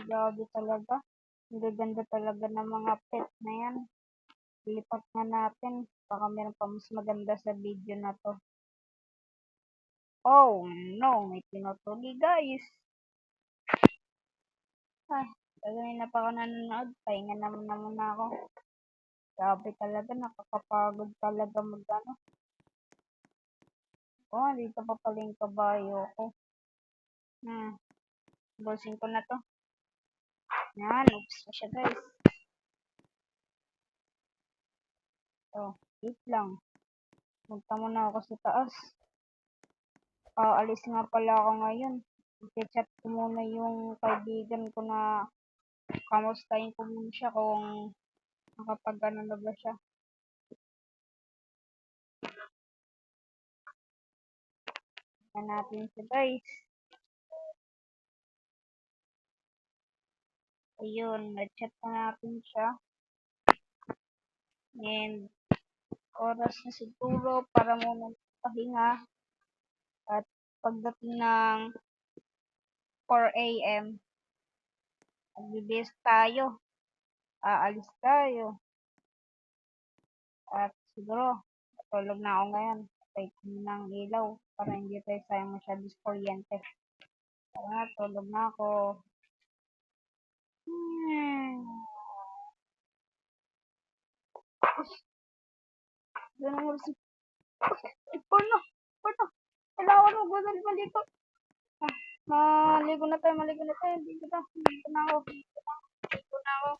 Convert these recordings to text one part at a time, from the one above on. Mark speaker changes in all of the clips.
Speaker 1: Grabe talaga. Ang gaganda talaga ng mga pet na yan. Lipat nga natin. Baka meron pa mas maganda sa video na to. Oh no, may tinutuli guys. Tagay na pa ako nanonood. Pahinga naman muna ako. Grabe talaga, nakakapagod talaga mag-ano. Oh, dito pa pala yung kabayo ko. Bossing ko na to. Yan, oops na siya guys. Wait lang. Punta muna ako sa taas. Alis nga pala ako ngayon. I-chat ko muna yung kaibigan ko na kamustahin ko muna siya kung nakapag-ano na ba siya. Tignan natin siya guys. Ayun, na-chat na natin siya. And oras na siguro para muna pahinga. At pagdating ng 4 AM, magbibis tayo. Aalis tayo. At siguro, tulog na ako ngayon. Patay ko ng ilaw para hindi tayo sayang masyadong kuryente. Tara, tulog na ako. Ganun mo si... Porno! Porno! Kailangan mo gudol pa dito. Maligo na tayo. Dito na ako. Dito na ako.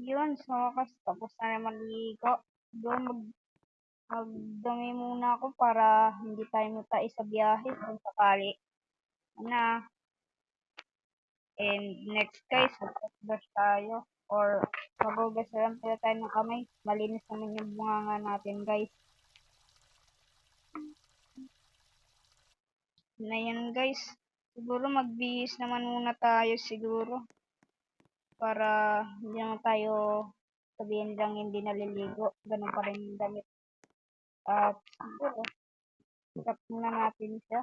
Speaker 1: Yun. So, wakas tapos na naman maligo. Doon magdumi muna ako para hindi tayo matay sa biyahe kung sakali. And next guys, magpapadash tayo. Or magugas na lang pala tayo ng kamay. Malinis naman yung bunganga natin guys. Na yan guys. Siguro magbihis naman muna tayo siguro. Para hindi naman tayo sabihin lang hindi naliligo. Ganun pa rin yung damit. At siguro, tap muna natin siya.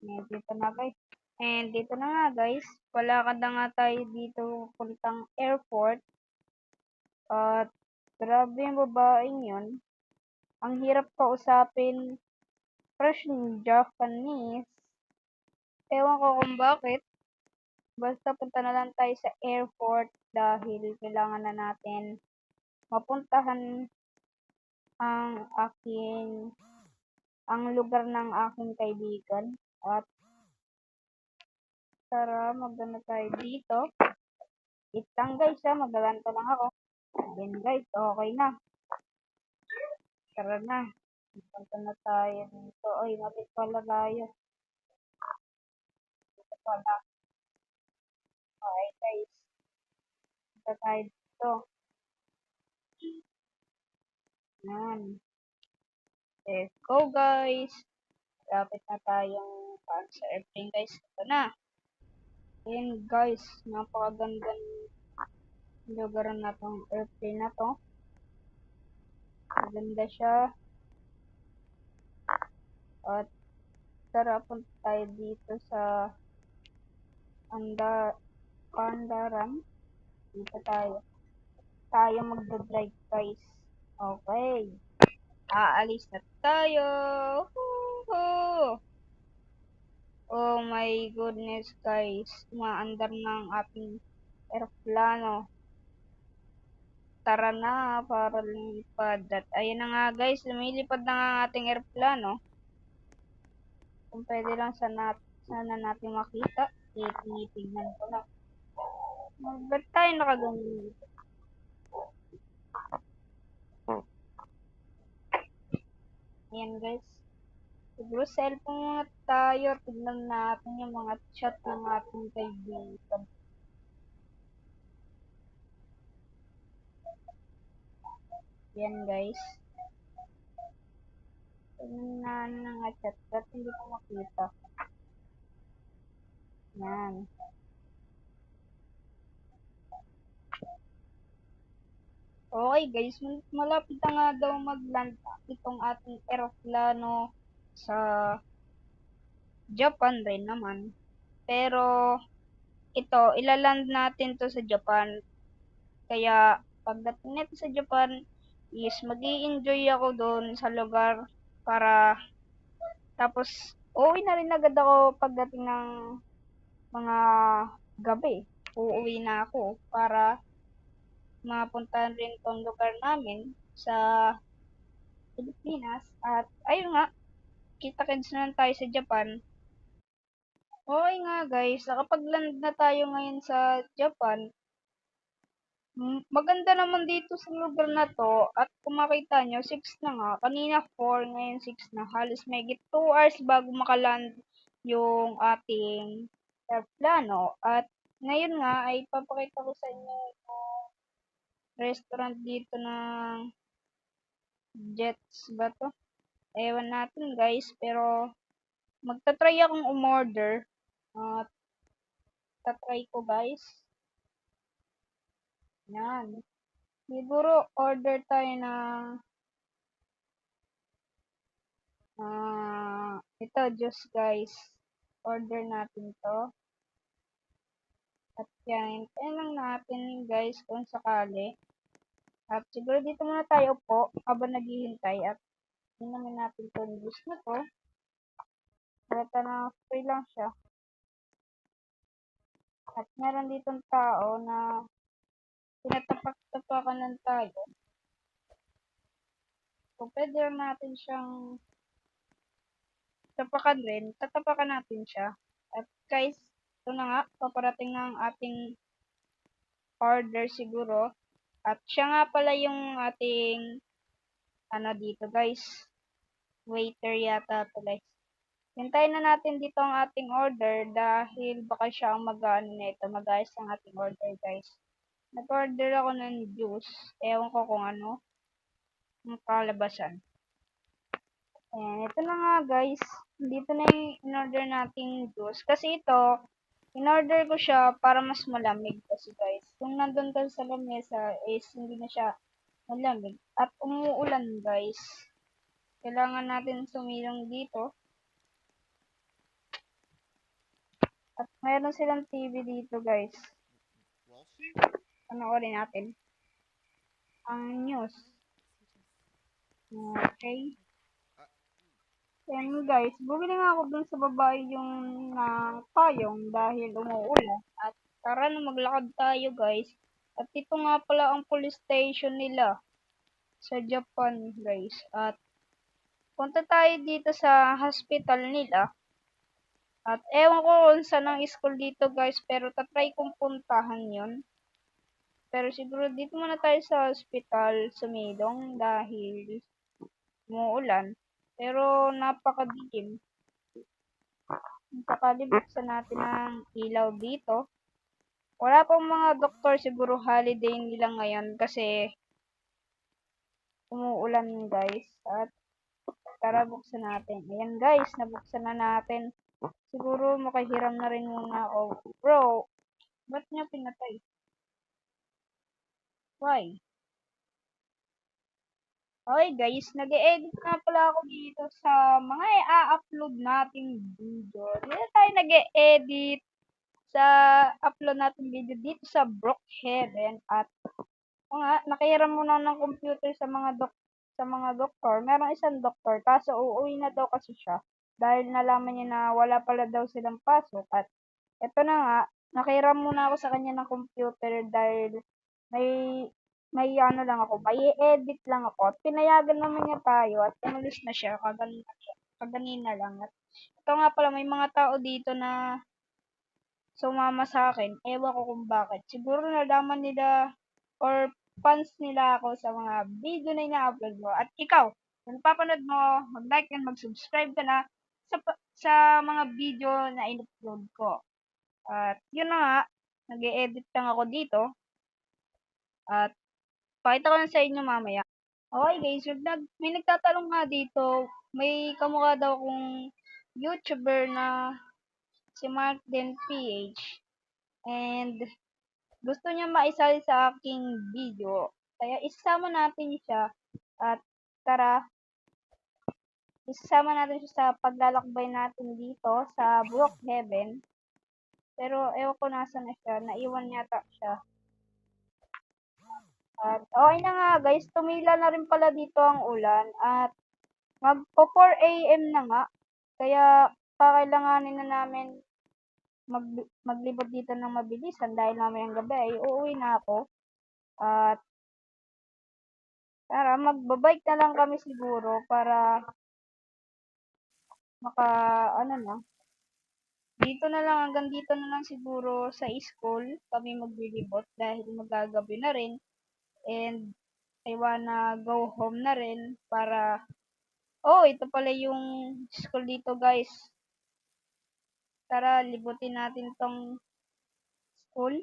Speaker 1: Dito na guys. And dito na nga guys. Palakad na nga tayo dito puntang airport. At grabe yung babaeng yun. Ang hirap kausapin. Fresh Japanese. Ewan ko kung bakit. Basta punta na lang tayo sa airport dahil kailangan na natin mapuntahan ang lugar ng aking kaibigan. At tara, magano tayo dito. Itang guys magaganto lang ako. Then guys, okay na. Tara na. Punta na tayo dito. Oy, mabit pala tayo. Dito pala. Okay guys. Punta tayo dito. Yan. Let's go guys. Lapit na tayong sa airplane guys. Ito na. Ayan guys. Napakagandang lugar na tong airplane na to. Maganda siya. At tara, punta tayo dito sa Andaran. Dito tayo. Tayo magdadrive guys. Okay. Aalis na tayo. Woohoo! Oh my goodness guys. Umaandar ng ating aeroplano. Tara na para lumipad. At ayun na nga guys. Lumilipad na nga ating aeroplano. Kung pwede lang sana natin makita. Tinitignan ko na. Ba't tayo nakaganyan dito? Ayan guys. Siguro cellphone muna tayo. Tignan natin yung mga chat ng ating kaibigan. Ayan guys. Tignan na nga chat. Ba't hindi ko makita? Ayan. Okay guys, malapit na nga daw mag-land itong ating eroplano sa Japan rin naman. Pero ito, ilaland natin to sa Japan. Kaya pagdating nito sa Japan is mag-i-enjoy ako doon sa lugar para tapos uuwi na rin agad ako pagdating ng mga gabi. Uuwi na ako para mapuntahan rin tong lugar namin sa Pilipinas. At ayun nga, kita-kits na lang tayo sa Japan. Okay nga guys, nakapag-land na tayo ngayon sa Japan. Maganda naman dito sa lugar na to at kung makita nyo, 6 na nga. Kanina 4, ngayon 6 na. Halos may 2 hours bago makaland yung ating aeroplano. At ngayon nga ay papakita ko sa inyo yung restaurant dito ng Jets ba to? Ewan natin guys, pero magta-try akong umorder. At tatry ko guys. Yan. Siguro order tayo ng ito juice guys. Order natin to. At yan. Tayo lang natin guys kung sakali. At siguro dito muna tayo po habang naghihintay. At inumin natin to yung juice na to. Bata na free lang siya. At meron ditong tao na tinatapak-tapakan lang tayo. So, pwede natin siyang tapakan rin. Tatapakan natin siya. At guys, ito na nga. Paparating na ang ating order siguro. At siya nga pala yung ating ano dito guys. Waiter yata to guys. Hintayin na natin dito ang ating order dahil baka siya ang mag-ano nito. Mag-ayos ang ating order guys. Nag-order ako ng juice. Ewan ko kung ano. Ang kalabasan. Ayan, ito na nga guys. Dito na yung in-order nating juice. Kasi ito, in-order ko siya para mas malamig kasi guys. Kung nandun ka sa lamesa is hindi na siya malamig. At umuulan guys. Kailangan natin sumilong dito. At mayroon silang TV dito guys. Panoorin natin ang news. Okay. Then guys, bumili nga ako dun sa babae yung payong dahil umuulan. At tara na maglakad tayo guys. At ito nga pala ang police station nila sa Japan guys. At punta tayo dito sa hospital nila. At ewan ko kung saan ang school dito guys, pero tatry kong puntahan yun. Pero siguro dito muna tayo sa hospital sumilong dahil umuulan. Pero napakadilim. Buksan natin ang ilaw dito. Wala pang mga doktor, siguro holiday nila ngayon kasi umuulan guys. At tara buksan natin. Ayan guys, nabuksan na natin. Siguro makahiram na rin muna ako. Bro, ba't niya pinatay? Why? Okay guys, nag-e-edit na pala ako dito sa mga i-upload nating video. Dito tayo nag-e-edit sa upload natin video dito sa Brookhaven. At nakihiram muna ng computer sa mga doktor. Merong isang doktor kaso uuwi na daw kasi siya dahil nalaman niya na wala pala daw silang pasok. At eto na nga, nakihiram muna ako sa kanya ng computer dahil may ano lang ako, may edit lang ako. At pinayagan naman niya tayo at umalis na siya kaganina lang. At ito nga pala, may mga tao dito na sumama sa akin. Ewan ko kung bakit. Siguro nalaman nila or fans nila ako sa mga video na ina-upload mo. At ikaw, kung napapanood mo, mag-like and mag-subscribe ka na sa mga video na in-upload ko. At yun na nga, nag-e-edit lang ako dito. At pakita ko lang sa inyo mamaya. Okay guys, may nagtatanong nga dito, may kamukha daw kong YouTuber na si Mark Den PH and gusto niya maisali sa aking video. Kaya isama natin siya at tara, isama natin siya sa paglalakbay natin dito sa Brookhaven. Pero ewan ko nasa na siya, naiwan yata siya. At okay na nga guys, tumila na rin pala dito ang ulan at magpo 4 AM na nga. Kaya kakailanganin na namin maglibot dito ng mabilisan dahil mamayang gabi ay uuwi na ako. At tara, magbabike na lang kami siguro para maka ano na. Dito na lang, hanggang dito na lang siguro sa school kami maglilibot dahil magagabi na rin. And I wanna go home na rin para ito pala yung school dito guys. Tara, libutin natin tong school.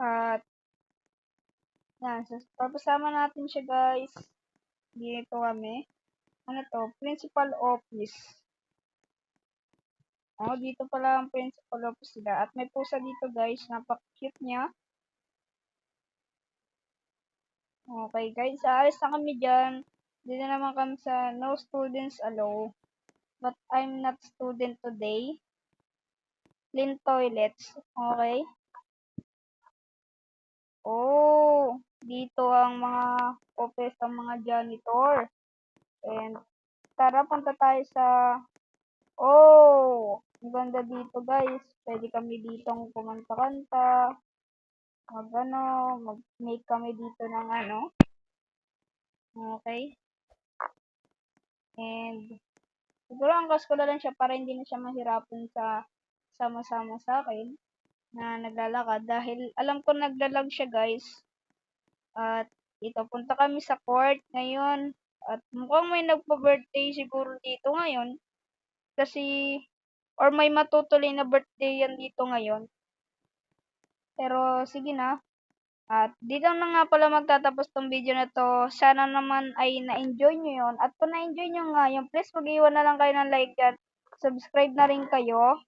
Speaker 1: At yan, so, papasama natin siya guys. Dito kami. Ano to? Principal office. Dito pala ang principal office nila. At may pusa dito guys. Napaka-cute niya. Okay guys, aalis na kami dyan. Dito naman kami sa no students allowed. But I'm not student today. Clean toilets. Okay. Dito ang mga office ng mga janitor. And tara, punta tayo sa ang ganda dito guys. Pwede kami ditong kumanta-kanta. Mag-make kami dito ng Okay. And siguro angkas ko na lang siya para hindi na siya mahirapan sa sama-sama sa akin na naglalakad dahil alam ko naglalag siya guys. At ito, punta kami sa court ngayon. At mukhang may nagpa-birthday siguro dito ngayon. Kasi, or may matutuloy na birthday yan dito ngayon. Pero, sige na. At dito na nga pala magtatapos tong video na to. Sana naman ay na-enjoy nyo yun. At kung na-enjoy nyo nga yun, please mag-iwan na lang kayo ng like at subscribe na rin kayo.